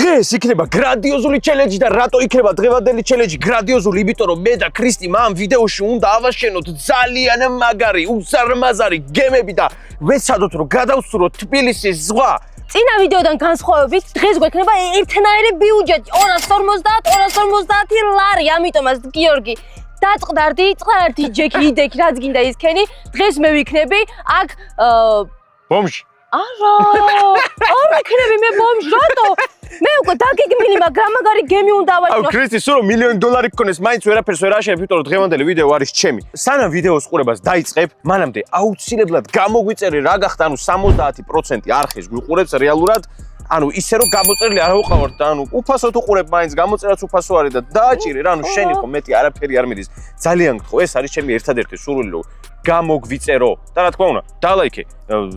დღეს იქნება გრანდიოზული ჩელენჯი და რატო იქნება დღევანდელი ჩელენჯი გრანდიოზული? იმიტომ რომ მე და ქრისტი მამ ვიდეოში უნდა ავაშენოთ ძალიან მაგარი, უზარმაზარი გემები და ვეცადოთ რომ გადავსუროთ თბილისის ზღვა. წინა ვიდეოდან განსხვავებით დღეს გვექნება ერთნაირი ბიუჯეტი 250 ლარი, ამიტომაც გიორგი დაწყდარდი, წყდარდი ჯექი იდექი რაც გინდა ისქენი. დღეს მე ვიქნები აქ ბომში. არა, არ ვიქნები მე ბომში, რატო? მე უკვე დაგეგმილი, მაგრამ მაგარი გემი უნდა ავაჭრო. აუ ქრისტი, სულ $1,000,000 გქონდეს, მაინც ვერაფერს ვერ აშენებ, იმიტომ რომ დღევანდელი ვიდეო არის ჩემი. სანამ ვიდეოს ყურებას დაიწყებ, მანამდე აუცილებლად გამოგვიწერე რა გახდა, ანუ 70% არხის გვიყურებს რეალურად. ანუ ისე რომ გამოწერილი არ უყავართ და ანუ უფასოდ უყურებ, მაინც გამოწერაც უფასო არის და დააჭირე რა, ანუ შენი ხო მეტი არაფერი არ მიდის. ძალიან გთხოვ, ეს არის ჩემი ერთადერთი სურვილი რომ გამოგვიწერო და რა თქმა უნდა, დალაიქე,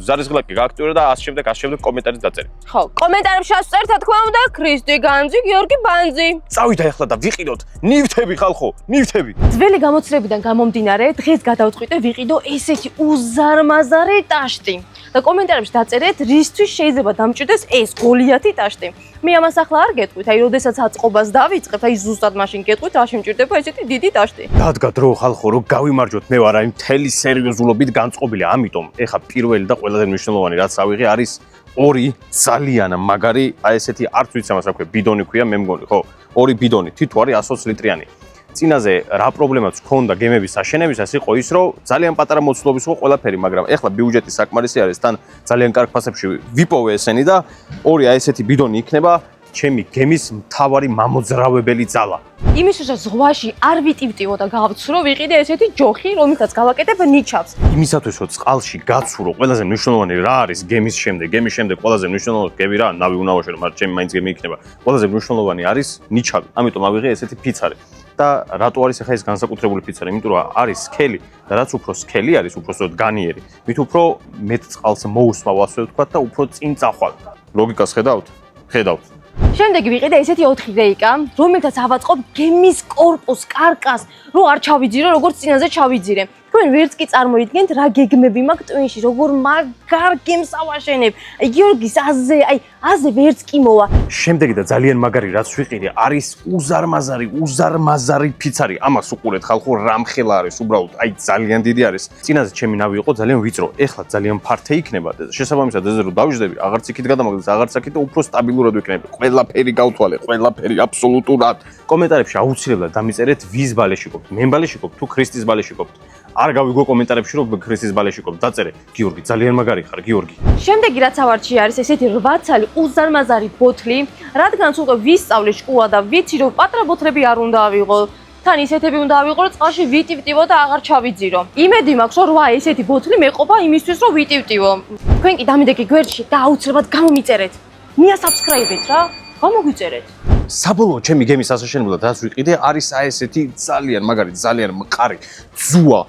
ზარისგლაკი გააქტიურე და ასე შემდეგ კომენტარიც დაწერე. ხო, კომენტარებში ასწერთ, რა თქმა უნდა, ქრისტი განძი, გიორგი ბანძი. წავიდა ახლა და ვიყიდოთ ნივთები ხალხო, ნივთები. ძველი გამოცდილებიდან გამომდინარე, დღეს გადავწყვიტე ვიყიდო ესეთი უზარმაზარი ტაშტი. და კომენტარებში დაწერეთ, რისთვის შეიძლება დამჭირდეს ეს გოლიათი ტაშტი. მე ამას ახლა არ გეტყვით, აი, როდესაც აწყობას დავიწყებთ, აი ზუსტად მაშინ გეტყვით, რა შემჭირდება ესეთი დიდი ტაშტი. დადგა დრო ხალხო, რომ გავიმარჯვოთ, მე ვარ აი მთელი სერიოზულობით განწყობილი, ამიტომ ეხა პირველი და ყველაზე მნიშვნელოვანი რაც ავიღე არის ორი ძალიან მაგარი, აი ესეთი არც ვიცი ამას რა ქვია, ბიდონი ქვია, მე მგონი, ხო? ორი ბიდონი, თითო არის 120 ლიტრიანი. წინაზე რა პრობლემაც ჰქონდა გემების აშენებისას იყო ის, რომ ძალიან პატარა მოცულობის იყო ყველაფერი, მაგრამ ეხლა ბიუჯეტი საკმარისი არის, თან ძალიან კარგ ფასებში ვიპოვე ესენი და ორი აი ესეთი ბიდონი იქნება ჩემი გემის მთავარი მამოძრავებელი ძალა. იმისათვის ზღვაში არ ვიტივტივო და გავცურო, ვიყიდე ესეთი ჯოხი, რომელსაც გავაკეთებ ნიჩავს. იმისათვის რომ წყალში გაცურო, ყველაზე მნიშვნელოვანი რა არის გემის შემდეგ? გემის შემდეგ ყველაზე მნიშვნელოვანი გემი რა, ნავი უნდა ვაშენო, მაგრამ ჩემი მაინც გემი იქნება. ყველაზე მნიშვნელოვანი არის ნიჩავი. ამიტომ ავიღე ესეთი ფიცარი. და რატო არის ახლა ეს განსაკუთრებული ფიცარი? იმიტომ რომ არის სქელი და რაც უფრო სქელი არის, უფრო სწორად განიერი, მით უფრო მეტ წყალს მოусვავ, ასე ვთქვათ და უფრო წინ წახვალ. ლოგიკას ხედავთ? ხედავთ. შემდეგ ვიყიდე ესეთი 4 რეიკა, რომელთაც ავაწყობ გემის корпуს, კარკას, რომ არ ჩავიძირო, როგორც წინაზე ჩავიძირე. თქვენ ვერც კი წარმოიდგენთ რა გეგმები მაქვს ტვინში, როგორ მაგარ გემს ავაშენებ. აი გიორგის აზე ვერც კი მოვა. შემდეგი და ძალიან მაგარი რაც ვიყიდე არის უზარმაზარი ფიცარი. ამას უყურეთ ხალხო, რამხელა არის უბრალოდ, აი ძალიან დიდი არის. წინაზე ჩემი ნავი იყო ძალიან ვიწრო, ეხლა ძალიან ფართე იქნება და შესაბამისად ეზე რომ დავიждები, აღარც იქით გადამაგდეს, აღარც აქეთ და უფრო სტაბილურად ვიქნები. ყველაფერი გავთვალე, ყველაფერი აბსოლუტურად. კომენტარებში აუცილებლად დამიწერეთ ვის ბალეში ყოფთ, მე ბალეში ყოფთ თუ ქრისტის ბალეში ყოფთ. არ გავიგო კომენტარებში რომ ქრისტის ბალეში ყოფთ, დაწერე გიორგი, ძალიან მაგარი ხარ გიორგი. შემდეგი რაც ავარჩი არის ესეთი 8 ცალი უზარმაზარი ბოთლი, რადგანაც უკვე ვისწავლე შკულა და ვიცი რომ პატარა ბოთლები არ უნდა ავიღო. თან ისეთები უნდა ავიღო, რომ წყალში ვიტივტივო და აღარ ჩავიძირო. იმედი მაქვს, რომ 8 ესეთი ბოთლი მეყოფა იმისთვის, რომ ვიტივტივო. თქვენ კი დამიდეგე გვერდში და აუცილებლად გამომიწერეთ. მიასაბსკრაიბეთ რა, გამოგვიწერეთ. საბოლოო ჩემი გემის ასაშენებლად რაც ვიყიდე არის აი ესეთი ძალიან მაგარი, ძალიან მყარი ძუა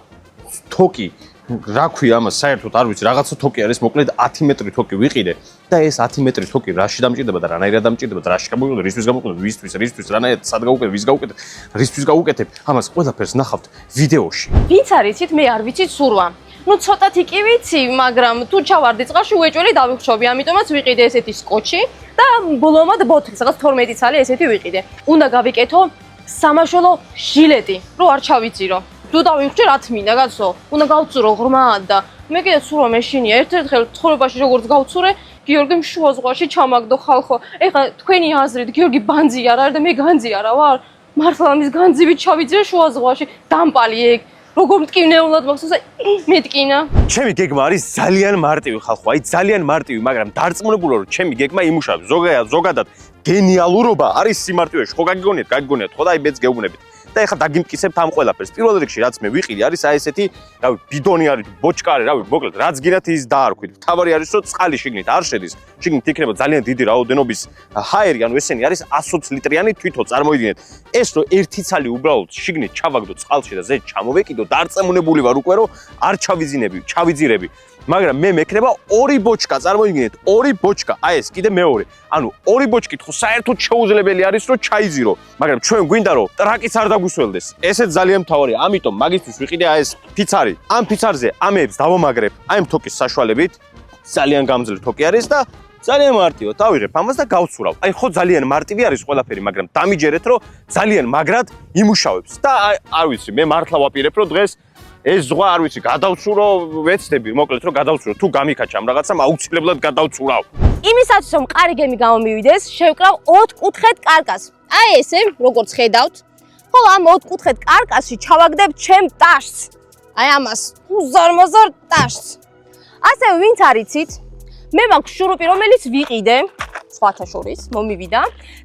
თოკი. რა ქვია ამას, საერთოდ არ ვიცი, რაღაცა თოკი არის, მოკლედ 10 მეტრი თოკი ვიყიდე და ეს 10 მეტრი თოკი რაში დამჭირდება და რანაირად დამჭირდება და რაში გამოვიყიდე, რისთვის გამოვიყიდე, ვისთვის, რანაირად სად გავუკეთე, ვის გავუკეთე, რისთვის გავუკეთებ, ამას ყველაფერს ნახავთ ვიდეოში. ვინც არიცით, მე არ ვიცით სურვა. ნუ ცოტათი კი ვიცი, მაგრამ თუ ჩავარდი წყალში უეჭველი დავიხრობი, ამიტომაც ვიყიდე ესეთი სკოჩი და ბოლომად ბოთლი, რაღაც 12 ცალი ესეთი ვიყიდე. უნდა გავიკეთო სამაშველო ჟილეტი, რომ არ ჩავიძირო. თუ დავიხრჩი რა თმინდა, კაცო, უნდა გავცურო ღრმად და მე კიდე სურვა მეშინია, ერთ-ერთხელ ცხოვრებაში როგორც გავცურე, გიორგიმ შუა ზღვაში ჩამაგდო ხალხო. ეხლა თქვენი აზრით გიორგი ბანძი არ არის და მე განძი არა ვარ? მართლა ამის განძივით ჩავიძირე შუა ზღვაში, დამპალი ეგ. როგორ მტკივნეულად მახსოვს, მეტკინა. ჩემი გეგმა არის ძალიან მარტივი ხალხო, აი ძალიან მარტივი, მაგრამ დარწმუნებული რომ ჩემი გეგმა იმუშავებს. ზოგადად გენიალურობა არის სიმარტივეში. ხო გაგიგონიათ, ხო და აი მეც გეუბნებით. და ეხლა დაგიმტკიცებთ ამ ყველაფერს. პირველ რიგში რაც მე ვიყიდე არის აი ესეთი, რავი, ბიდონი არის, ბოჭკა არის, რავი, მოკლედ რაც გინათ ის დაარქვით. თავარი არის რომ წყალი შიგნით არ შედის. შიგნით იქნება ძალიან დიდი რაოდენობის ჰაერი, ანუ ესენი არის 120 ლიტრიანი თვითო, წარმოიდგინეთ. ეს რომ ერთი ცალი უბრალოდ შიგნით ჩავაგდო წყალში და ზედ ჩამოვეკიდო, დარწმუნებული ვარ უკვე რომ არ ჩავიძირები. მაგრამ მე მექნება ორი ბოჭკა, წარმოიდგინეთ, ორი ბოჭკა, აი ეს კიდე მეორე. ანუ ორი ბოჭკით ხო საერთოდ შეუძლებელი არის რომ ჩაიძირო, მაგრამ ჩვენ გვინდა რომ ტრაკიც არ დაგვისველდეს. ესეც ძალიან მთავარია, ამიტომ მაგისთვის ვიყიდე აი ეს ფიცარი. ამ ფიცარზე ამებს დავამაგრებ, აი ამ თოკის საშუალებით, ძალიან გამძლე თოკი არის და ძალიან მარტივად ავიღებ ამას და გავცურავ. აი ხო ძალიან მარტივი არის ყველაფერი, მაგრამ დამიჯერეთ რომ ძალიან მაგრად იმუშავებს და არ ვიცი, მე მართლა ვაპირებ რომ დღეს ეს ზღვა არ ვიცი, გადავცურო, ვეცდები, მოკლედ რომ გადავცურო, თუ გამიქაჩა ამ რაღაცამ აუცილებლად გადავცურავ. იმისათვის რომ მყარი გემი გამომივიდეს, შევკრავ 4 კუთხედ კარკას. აი ესე, როგორც ხედავთ, ხოლო ამ 4 კუთხედ კარკასში ჩავაგდებ ჩემ ტაშს. აი ამას, უზარმაზარ ტაშს. ასე ვინც არიცით, მე მაქვს შურუპი, რომელიც ვიყიდე, სხვათა შორის, მომივიდა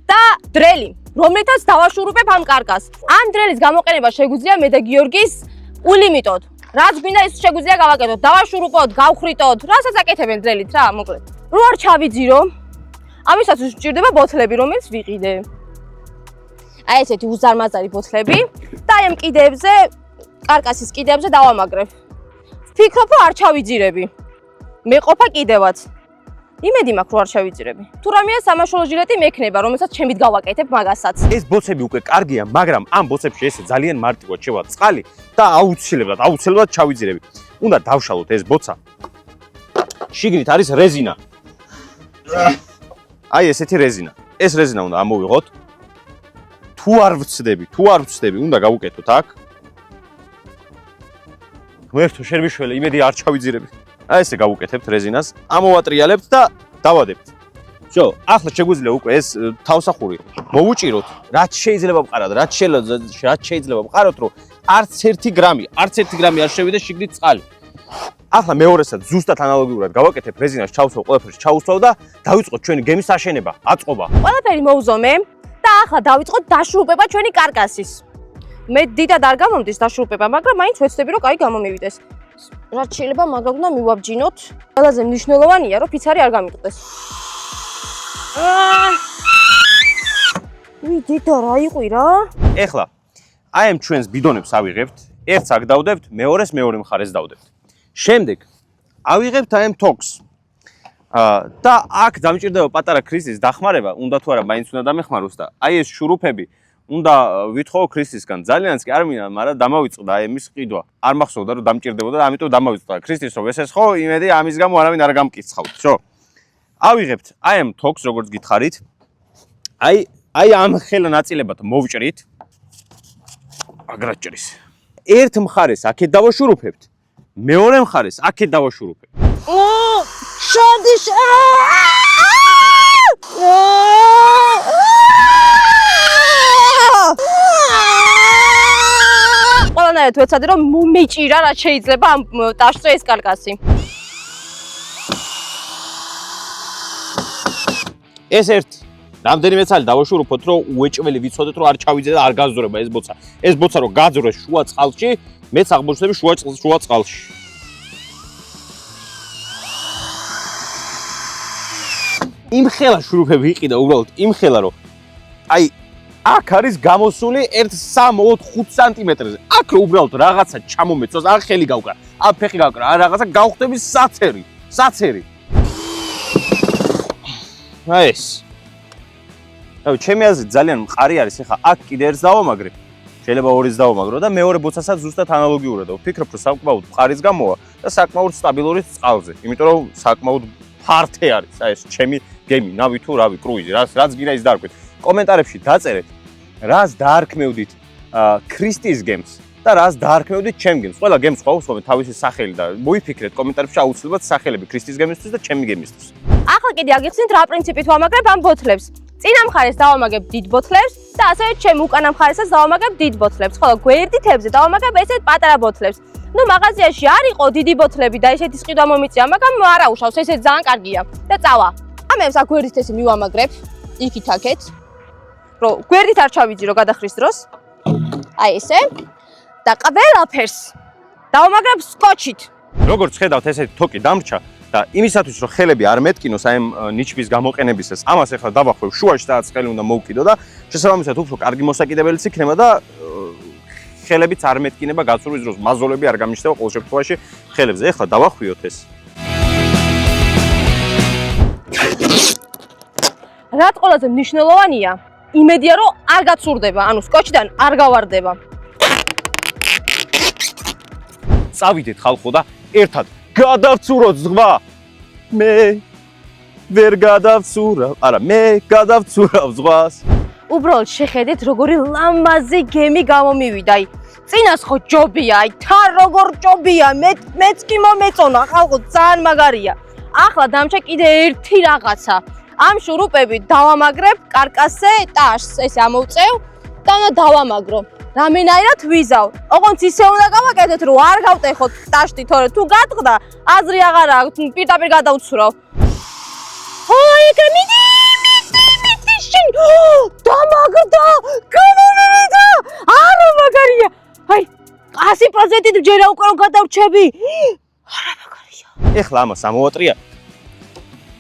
და დრელი, რომლითაც დავაშურუპებ ამ კარკას. ამ დრელის გამოყენება შეგვიძლია მე და გიორგის ულიმიტოდ. რაც გვინდა ის შეგვიძლია გავაკეთოთ, დავაშურუპოთ, გავხრიტოთ, რასაც აკეთებენ დრელით რა, მოკლედ. რო არ ჩავიძირო, ამისათვის ვჭირდება ბოთლები, რომელიც ვიყიდე. აი ესეთი უზარმაზარი ბოთლები და აი ამ კიდეებზე, კარკასის კიდეებზე დავამაგრებ. ვფიქრობ, რომ არ ჩავიძირები. მეყოფა კიდევაც. იმედი მაქვს, რომ არ ჩავიძირები. თუ რამეა სამაშველო ჟილეტი მექნება, რომელსაც ჩემით გავაკეთებ მაგასაც. ეს ბოცები უკვე კარგია, მაგრამ ამ ბოცებში ესე ძალიან მარტივად შევა წყალი და აუცილებლად ჩავიძირები. უნდა დავშალოთ ეს ბოცა. შიგნით არის რეზინა. აი ესეთი რეზინა. ეს რეზინა უნდა ამოვიღოთ. თუ არ ვცდები, უნდა გავუკეთოთ აქ. ღმერთო, შერმიშველი, იმედი არ ჩავიძირები. აი ესე გავუკეთებთ რეზინას, ამოვატრიალებთ და დავადებთ. всё, ახლა შეგვიძლია უკვე ეს თავსახური მოვუჭიროთ, რაც შეიძლება ვყაროთ, რაც შეიძლება ვყაროთ, რომ არც 1 გრამი არ შევიდეს შიგნით წყალი. ახლა მეორესაც ზუსტად ანალოგიურად გავაკეთებ, რეზინას ჩავსვავ, ყველაფერს ჩავსვავ და დავიწყოთ ჩვენი გემის აშენება, აწყობა. ყველაფერი მოვზომე და ახლა დავიწყოთ დაშურუპება ჩვენი კარკასის. მე დიდად არ გამომდის დაშურუპება, მაგრამ მაინც ვეცდები რომ კაი გამომივიდეს. რაც შეიძლება მაგას უნდა მივაბჯინოთ. ყველაზე მნიშვნელოვანია რომ ფიცარი არ გამიწყდეს. დიდა რა იყვირა? ეხლა აი ამ ჩვენს ბიდონებს ავიღებთ, ერთს აქ დავდებთ, მეორეს მეორე მხარეს დავდებთ. შემდეგ ავიღებთ აი ამ თოქს. და აქ დამჭირდება პატარა ქრისტის დახმარება, უნდა თუ არა მაინც უნდა დამეხმაროს და აი ეს შურუპები უნდა ვითხოვო ქრისტისგან. ძალიანაც კი არ მინდა, მაგრამ დამავიწყდა აი εμის ყიდვა. არ მახსოვდა რომ დამჭირდებოდა და ამიტომ დამავიწყდა. ქრისტის რომ ესესხო, იმედი ამის გამო არავინ არ გამკითხავთ, ხო? ავიღებთ აი ამ თოქს, როგორც გითხარით. აი ამ ხელა ნაწილებად მოვჭრით. აგრად ჭრის. ერთ მხარეს აქეთ დავაშურუპებთ. მეორე მხარეს აქეთ დავაშურუპებთ. შოდის ყველანაირად ვეცადე რომ მომეჭირა რაც შეიძლება ამ ტაშზე ეს კარკასი. ეს ერთი რამდენიმე წელი დავაშურუპოთ, რომ უეჭველი ვიცოდეთ, რომ არ ჩავიძე და არ გაზრდება ეს ბოცა. ეს ბოცა რომ გაძრეს შუა წყალში, მეც აღმოჩნდები შუა წყალში. იმ ხელა შურუპები იყიდა უბრალოდ იმ ხელა რომ აი აქ არის გამოსული 1-3-4-5 სანტიმეტრზე. აქ რო უბრალოდ რაღაცა ჩამომეწოს, არ ხელი გავკრა, არ ფეხი გავკრა, არ რაღაცა გავხდები საცერი. აი ეს. აი ჩემი აზრით ძალიან მყარი არის, ეხლა აქ კიდე ერთს დავამაგრე. შეიძლება ორიც დავამაგრო და მეორე ბოცასაც ზუსტად ანალოგიურად ვფიქრობ, რომ საკმაოდ მყარის გამოა და საკმაოდ სტაბილური წყალზე. იმიტომ რომ საკმაოდ ფართე არის. აი ეს ჩემი გემი, ნავი თუ რავი, კრუიზი, რაც გინდა ის დაარქვით. კომენტარებში დაწერეთ, რას დაარქმევდით ქრისტის გემს და რას დაარქმევდით ჩემ გემს. ყველა გემს ყავს თავისი სახელი და მოიფიქრეთ კომენტარებში აუცილებლად სახელები ქრისტის გემისთვის და ჩემი გემისთვის. ახლა კიდე აგიხსნით რა პრინციპით ვამაგრებ ამ ბოთლებს. წინა მხარეს დავამაგებ დიდ ბოთლებს და ასევე ჩემ უკანა მხარესაც დავამაგებ დიდ ბოთლებს. ხოლო გვერდითებზე დავამაგებ ესეთ პატარა ბოთლებს. ნუ მაღაზიაში არ იყო დიდი ბოთლები და ესეთი სყიდვა მომიწია, მაგრამ არა უშავს, ესეც ძალიან კარგია და წავა. ამებს აქ გვერდით ესე მივამაგრებ, იქით აქეთ. რომ გვერდით არ ჩავიძირო გადახრის დროს. აი ესე. და ყველაფერს დავამაგრებ სკოჩით. როგორც ხედავთ, ესეთი თოკი დამრჩა და იმისათვის რომ ხელები არ მეტკინოს აი ამ ნიჩბის გამოყენებისას, ამას ახლა დავახვევ შუაში და ხელი უნდა მოვკიდო და შესაბამისად უფრო კარგი მოსაკიდებელიც იქნება და ხელებიც არ მეტკინება გაცურვის დროს, მაზოლები არ გამიშლება ყოველ შემთხვევაში ხელებზე. ახლა დავახვიოთ ეს. რაც ყველაზე მნიშვნელოვანია, იმედია რომ არ გაცურდება, ანუ სკოჩიდან არ გავარდება. წავიდეთ ხალხო და ერთად გადავცუროთ ზღვა. მე ვერ გადავცურავ, არა, მე გადავცურავ ზღვას. უბრალოდ შეხედეთ როგორი ლამაზი გემი გამომივიდა. აი, წინას ხო ჯობია, აი თან როგორ ჯობია, მეც კი მომეწონა, ხალხო ძალიან მაგარია. ახლა დამჭა კიდე ერთი რაღაცა. ამ შურუპებით დავამაგრებ კარკასზე ტაშს, ესე ამოვწევ და უნდა დავამაგრო. რამენაირად ვიზავ. ოღონდ ისე უნდა გავაკეთოთ, რომ არ გავტეხოთ ტაშტი, თორე თუ გატყდა, აზრი აღარ აქვს, პირდაპირ გადავცურავ. აი, გამიდი, შენ დამაგრდა, გამომივიდა. არა მაგარია. აი, 100% ჯერა უკვე რომ გადავრჩები. არა მაგარია. ეხლა ამას ამოვატრია.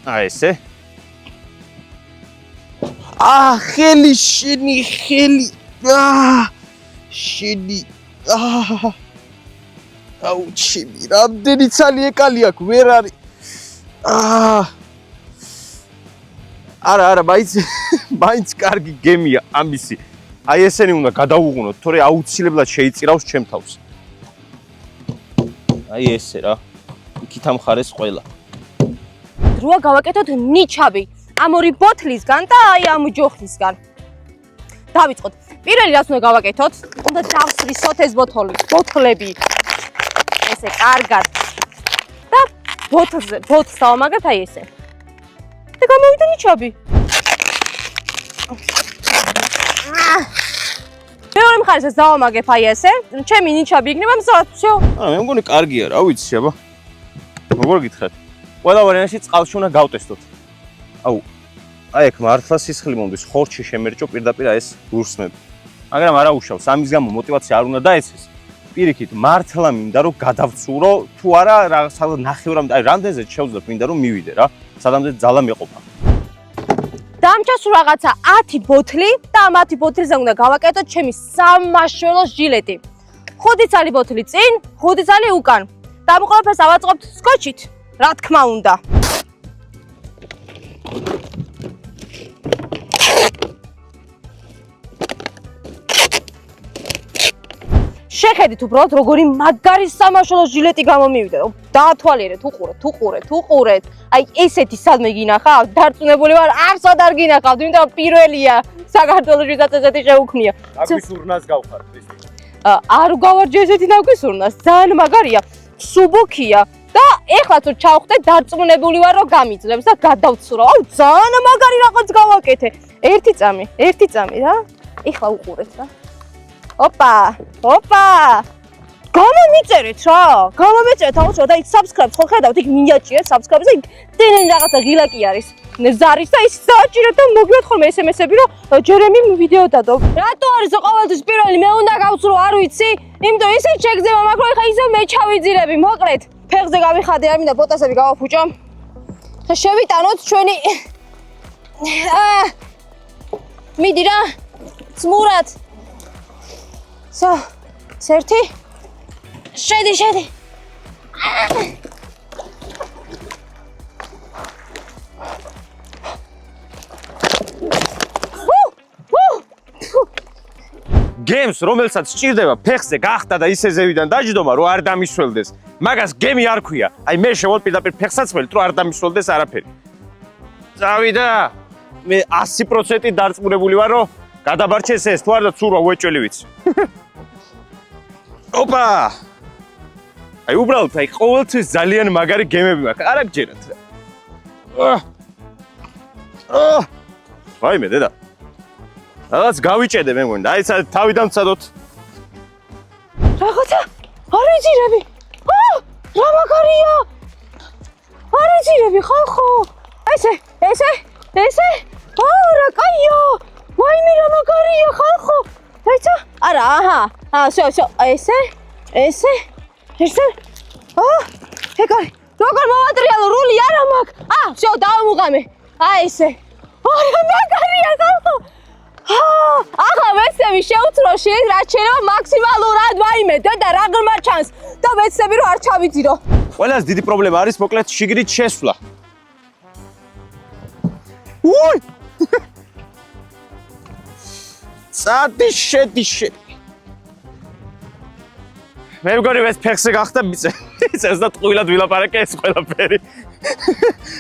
აი ესე. ხელი შენი ხელი. შენი. აუჩიმი, რამდენი ცალი ეკალი აქვს, ვერ არის. არა, მაინც კარგი გემია ამისი. აი ესენი უნდა გადავუღუნოთ, თორე აუცილებლად შეიწირავს ჩემ თავს. აი ესე რა. იქით ამხარეს ყველა. დროა გავაკეთოთ ნიჩაბი. ამ ორი ბოთლისგან და აი ამ ჯოხლისგან. დავიწყოთ. პირველი რაც უნდა გავაკეთოთ, უნდა დავსრისოთ ეს ბოთლები. ესე კარგად. და ბოთლს დავამაგრეთ აი ესე. და გამოვიდა ნიჩაბი. მეორე მხარესაც დავამაგებ აი ესე. ჩემი ნიჩაბი იქნება მსრად, всё. მე მგონი კარგია, რა ვიცი, აბა. როგორ გითხრათ? ყველა ვარიანტში წყალში უნდა გავტესტოთ. აი აქ მართლა სისხლი მომდის, ხორცში შემერჭო პირდაპირ აი ეს გურსმები. მაგრამ არა უშავს, ამის გამო мотиваცია არ უნდა დაეცეს. პირიქით, მართლა მინდა რომ გადავცურო, თუ არა რაღაცა ნახევრამდე, აი რამდენზე შევძლებ მინდა რომ მივიდე რა. სადამდე ძალა მეყოფა. დამჭა სულ რაღაცა 10 ბოთლი და ამ 10 ბოთლზე უნდა გავაკეთოთ ჩემი სამაშველო ჟილეტი. 5 წალი ბოთლი წინ, 5 წალი უკან. და ამ ყველაფერს ავაწყობთ სკოჩით, რა თქმა უნდა. შეხედით უბრალოდ როგორი მაგარი სამაშველო ჟილეტი გამომივიდა. დაათვალიერეთ, უყურეთ. აი ესეთი სადმე გინახავთ, დარწმუნებული ვარ, არსად არ გინახავთ, იმიტომ რომ პირველია საქართველოშიც ესეთი შეუქმნია. აგვისურნას გავხართ ეს. არ გავარჯე ესეთი ნაგვისურნას, ძალიან მაგარია. სუბუქია და ეხლა თუ ჩავხდეთ, დარწმუნებული ვარ, რომ გამიძლებს და გადავცურავ. აუ, ძალიან მაგარი რაღაც გავაკეთე. ერთი წამი რა. ეხლა უყურეთ რა. ოპა! გამომიწერეთ რა. გამომეწერეთ, აუცილებლად და იქ subscribe ხო ხედავთ, იქ მინიაჭირეთ subscribe-ზე, იქ დენენ რაღაცა ღილა კი არის. ზარის და ის საჭიროთ და მოგიოთ ხოლმე SMS-ები, რომ ჯერემი ვიდეო დადო. რატო არის ყოველთვის პირველი მე უნდა გავცურო, არ ვიცი? იმიტომ ისე შეგძება მაქვს, რომ ეხა ისე მე ჩავიძირები, მოკლედ. ფეხზე გავიხადე, არ მინდა ბოტასები გავაფუჭო. ხა შევიტანოთ ჩვენი მიდი რა. ძმურად. ერთი. შედი. გემს, რომელსაც სჭირდება ფეხზე გახტა და ისე ზევიდან დაჯდომა, რომ არ დამისველდეს. მაგას გემი არ ქვია. აი მე შევვალ პირდაპირ ფეხსაცმელით, რომ არ დამისველდეს არაფერი. წავიდა. მე 100% დარწმუნებული ვარ, რომ გადაბარჩეს ეს, თუ არ და ცურვა უეჭველი ვიცი. ოპა! აი უბრალოდ აი ყოველთვის ძალიან მაგარი გემები მაქვს. არა გჯერათ. ვაიმე დედა. რაღაც გავიჭედე მე მგონი. აი თავი დამცადოთ. რაღაცა არ ვიძირები. რა მაგარია. არ ვიძირები ხალხო. ესე. რა კაია. ვაიმე რა მაგარია ხალხო. დაიცა? არა, всё, ესე. ეგარი. როგორ მოვატრიალო, რული არა მაქვს. всё, დავამუღამე. ესე. არა მაგარია ხალხო. ახლა ვეცდები შევწრო რაც შეიძლება მაქსიმალურად ვაიმე და რა გრმა ჩანს და ვეცდები რომ არ ჩავიძირო. ყველას დიდი პრობლემა არის მოკლედ შიგრით შესვლა. უი! წადი შედი. მე მგონი ეს ფეხზე გახდა მიწევს და ტყუილად ვილაპარაკე ეს ყველაფერი.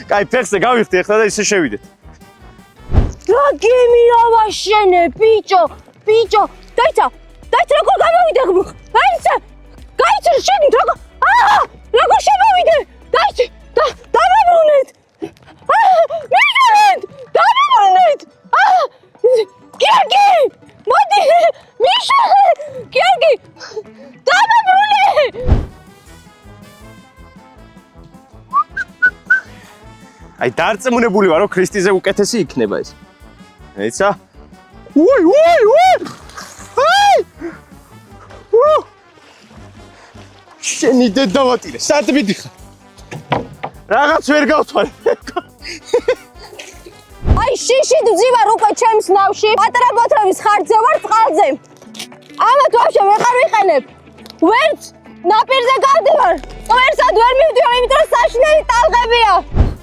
კაი, ფეხზე გავიხდი ახლა და ისე შევიდეთ. რა გემია ვაშენე, ბიჭო. დაიცა, როგორ გამოვიდე? დაიცა, შენით როგორ? როგორ შემოვიდე? დაიცა, დამებრუნეთ. მიშანეთ, დამებრუნეთ. გიორგი, მოდი, მიშანე, გიორგი, დამებრუნე. აი, დარწმუნებული ვარ, რომ ქრისტიზე უკეთესი იქნება ეს. ეცა. უი! შენი დედავატირე, სად მიდიხარ? რაღაც ვერ გავთვალე. აი, შიში ძივარ უკვე ჩემს ნავში, პატარა ბოთლების ხარჯზე ვარ წყალზე. ამათ ვაფშე ვეღარ ვიყენებ. ვერც ნაპირზე გავდივარ, ყველსად ვერ მივდივარ, იმიტომ რომ საშინელი ტალღებია.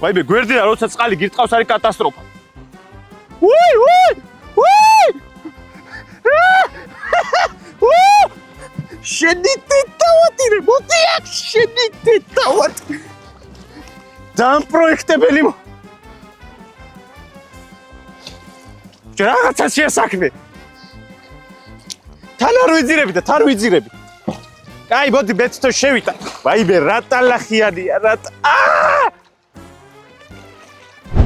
ვაიმე, გვერდიდან როცა წყალი გირტყავს არის კატასტროფა. შენი დედავატირე, მოდი აქ, შენი დედავატირე. დამპროექტებელი რაღაცა შეასაქმე. თან არ ვიძირები. კაი, მოდი ბეთო შევიტა. ვაიმე, რა ტალახიანია,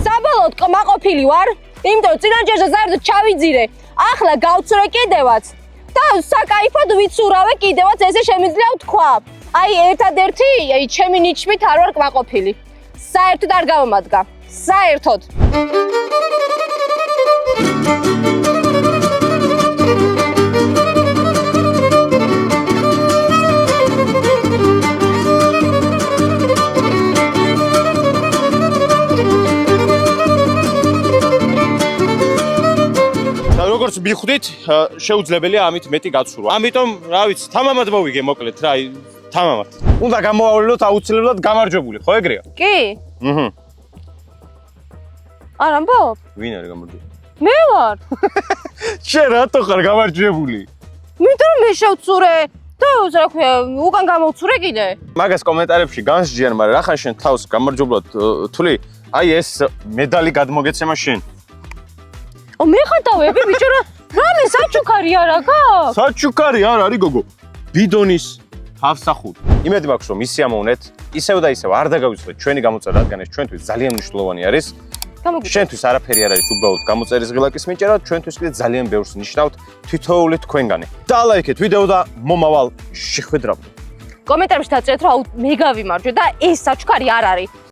საბოლოოდ კმაყოფილი ვარ, იმიტომ რომ წინაჯერზე საერთოდ ჩავიძირე. ახლა გავცურე კიდევაც. და საკაიფოდ ვიცურავე კიდევაც, ესე შემიძლია ვთქვა. აი, ერთადერთი, ჩემი ნიჩმით არ ვარ კმაყოფილი. საერთოდ არ გამომადგა. საერთოდ. როგორც მიხვდით, შეუძლებელია ამით მეტი გაცურვა. ამიტომ, რა ვიცი, თამამად მოვიგე მოკლედ რა, თამამად. უნდა გამოვავლინოთ აუცილებლად გამარჯვებული, ხო ეგრეა? კი. არ ამბობ? ვინ არის გამარჯვებული? მე ვარ. შენ რატო ხარ გამარჯვებული? იმიტომ რომ მე შევცურე და რა ქვია, უკან გამოვცურე კიდე. მაგას კომენტარებში განსჯიან, მაგრამ რახან შენ თავს გამარჯვებლად თვლი, აი ეს მედალი გადმოგეცემა შენ. მე ხატავები ბიჭო რამე საჩუქარი არა გაქვს? საჩუქარი არ არის გოგო. ბიდონის თავსახური. იმედი მაქვს რომ ისი ამოვნეთ, ისევ და ისევ არ დაგავიწყდეთ ჩვენი გამოწერა, რადგან ეს ჩვენთვის ძალიან მნიშვნელოვანი არის. შენთვის არაფერი არ არის უბრალოდ გამოწერის ღილაკის მიჭერა, ჩვენთვის კიდე ძალიან ბევრს ნიშნავთ თითოეული თქვენგანი. დალაიქეთ ვიდეო და მომავალ შეხვედრამდე. კომენტარებში დაწერეთ რომ მე გავიმარჯვე და ეს საჩუქარი არ არის.